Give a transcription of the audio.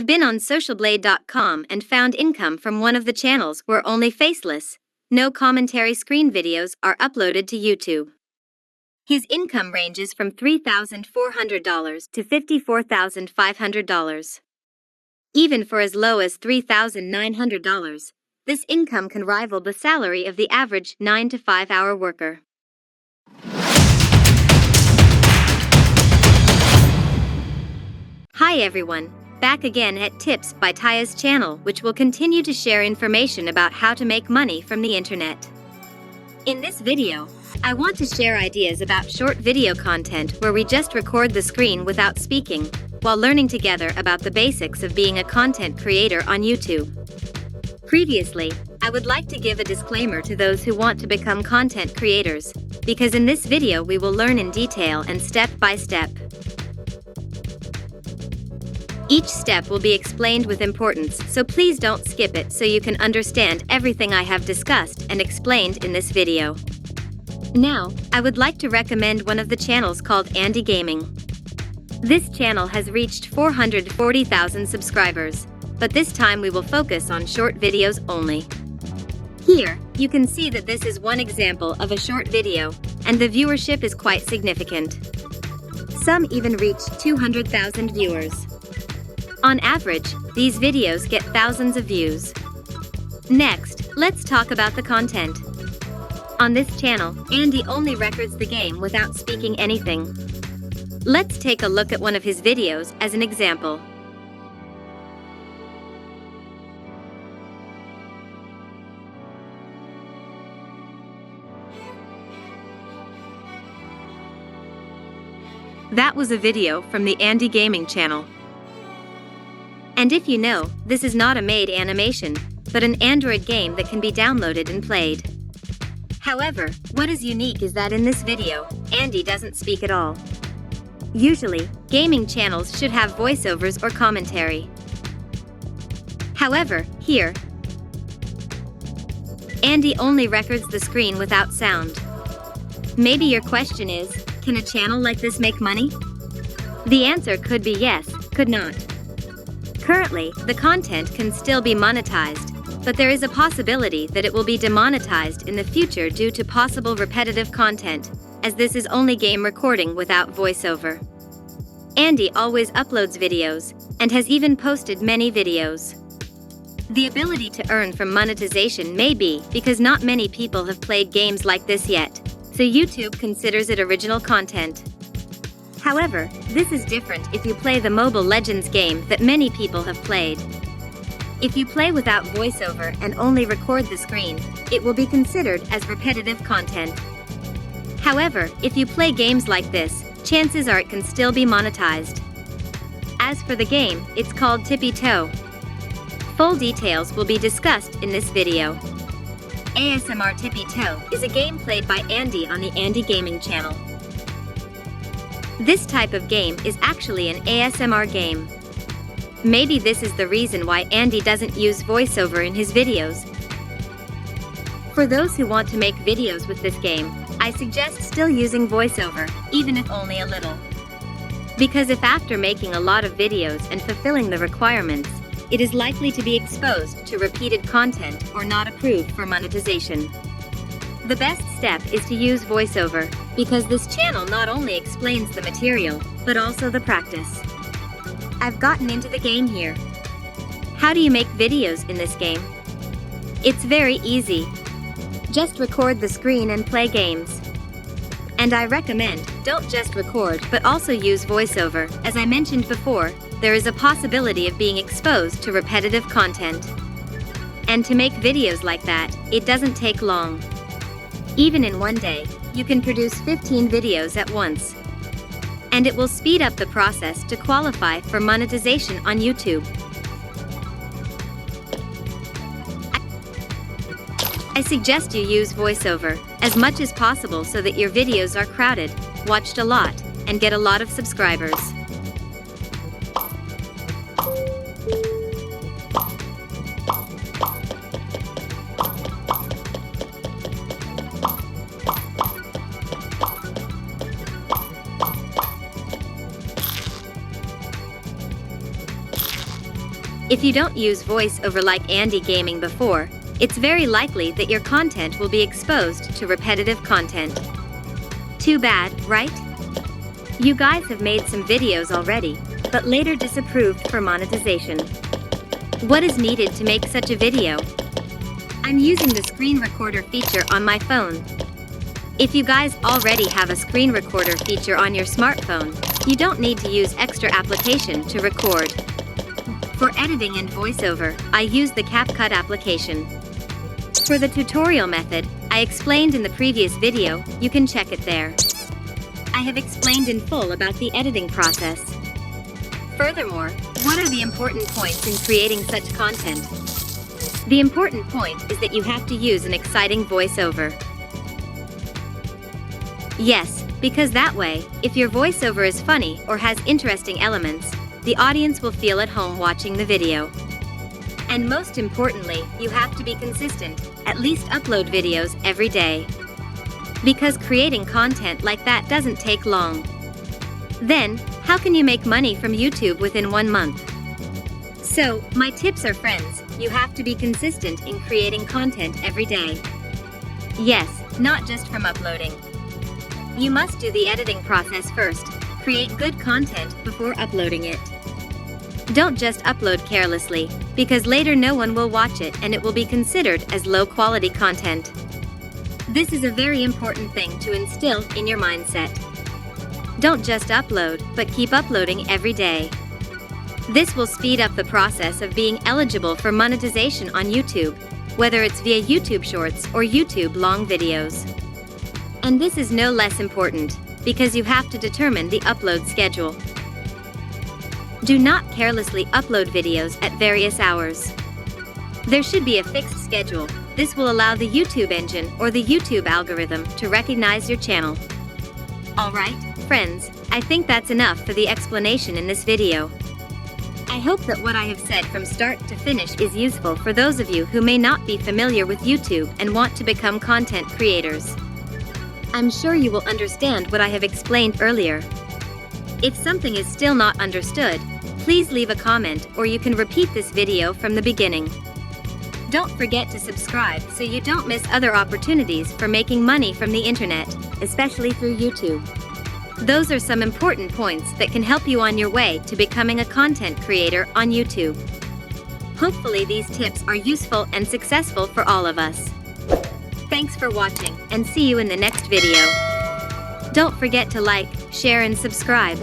been on socialblade.com and found income from one of the channels where only faceless, no commentary screen videos are uploaded to YouTube. His income ranges from $3,400 to $54,500. Even for as low as $3,900, this income can rival the salary of the average 9 to 5 hour worker. Hi everyone, back again at Tips by Taya's channel, which will continue to share information about how to make money from the internet. In this video, I want to share ideas about short video content where we just record the screen without speaking, while learning together about the basics of being a content creator on YouTube. Previously, I would like to give a disclaimer to those who want to become content creators, because in this video we will learn in detail and step by step. Each step will be explained with importance, so please don't skip it so you can understand everything I have discussed and explained in this video. Now, I would like to recommend one of the channels called Andy Gaming. This channel has reached 440,000 subscribers, but this time we will focus on short videos only. Here, you can see that this is one example of a short video, and the viewership is quite significant. Some even reach 200,000 viewers. On average, these videos get thousands of views. Next, let's talk about the content. On this channel, Andy only records the game without speaking anything. Let's take a look at one of his videos as an example. That was a video from the Andy Gaming channel. And if you know, this is not a made animation, but an Android game that can be downloaded and played. However, what is unique is that in this video, Andy doesn't speak at all. Usually, gaming channels should have voiceovers or commentary. However, here, Andy only records the screen without sound. Maybe your question is, can a channel like this make money? The answer could be yes, could not. Currently, the content can still be monetized, but there is a possibility that it will be demonetized in the future due to possible repetitive content, as this is only game recording without voiceover. Andy always uploads videos, and has even posted many videos. The ability to earn from monetization may be because not many people have played games like this yet, so YouTube considers it original content. However, this is different if you play the Mobile Legends game that many people have played. If you play without voiceover and only record the screen, it will be considered as repetitive content. However, if you play games like this, chances are it can still be monetized. As for the game, it's called Tippy Toe. Full details will be discussed in this video. ASMR Tippy Toe is a game played by Andy on the Andy Gaming channel. This type of game is actually an ASMR game. Maybe this is the reason why Andy doesn't use voiceover in his videos. For those who want to make videos with this game, I suggest still using voiceover, even if only a little. Because if after making a lot of videos and fulfilling the requirements, it is likely to be exposed to repeated content or not approved for monetization. The best step is to use voiceover, because this channel not only explains the material, but also the practice. I've gotten into the game here. How do you make videos in this game? It's very easy. Just record the screen and play games. And I recommend, don't just record but also use voiceover. As I mentioned before, there is a possibility of being exposed to repetitive content. And to make videos like that, it doesn't take long. Even in one day, you can produce 15 videos at once. And it will speed up the process to qualify for monetization on YouTube. I suggest you use voiceover as much as possible so that your videos are crowded, watched a lot, and get a lot of subscribers. If you don't use voiceover like Andy Gaming before, it's very likely that your content will be exposed to repetitive content. Too bad, right? You guys have made some videos already, but later disapproved for monetization. What is needed to make such a video? I'm using the screen recorder feature on my phone. If you guys already have a screen recorder feature on your smartphone, you don't need to use extra application to record. For editing and voiceover, I use the CapCut application. For the tutorial method, I explained in the previous video, you can check it there. I have explained in full about the editing process. Furthermore, what are the important points in creating such content? The important point is that you have to use an exciting voiceover. Yes, because that way, if your voiceover is funny or has interesting elements, the audience will feel at home watching the video. And most importantly, you have to be consistent, at least upload videos every day. Because creating content like that doesn't take long. Then, how can you make money from YouTube within 1 month? So, my tips are friends, you have to be consistent in creating content every day. Yes, not just from uploading. You must do the editing process first, create good content before uploading it. Don't just upload carelessly, because later no one will watch it and it will be considered as low-quality content. This is a very important thing to instill in your mindset. Don't just upload, but keep uploading every day. This will speed up the process of being eligible for monetization on YouTube, whether it's via YouTube Shorts or YouTube long videos. And this is no less important, because you have to determine the upload schedule. Do not carelessly upload videos at various hours. There should be a fixed schedule. This will allow the YouTube engine or the YouTube algorithm to recognize your channel. Alright, friends, I think that's enough for the explanation in this video. I hope that what I have said from start to finish is useful for those of you who may not be familiar with YouTube and want to become content creators. I'm sure you will understand what I have explained earlier. If something is still not understood, please leave a comment or you can repeat this video from the beginning. Don't forget to subscribe so you don't miss other opportunities for making money from the internet, especially through YouTube. Those are some important points that can help you on your way to becoming a content creator on YouTube. Hopefully these tips are useful and successful for all of us. Thanks for watching and see you in the next video. Don't forget to like, share and subscribe.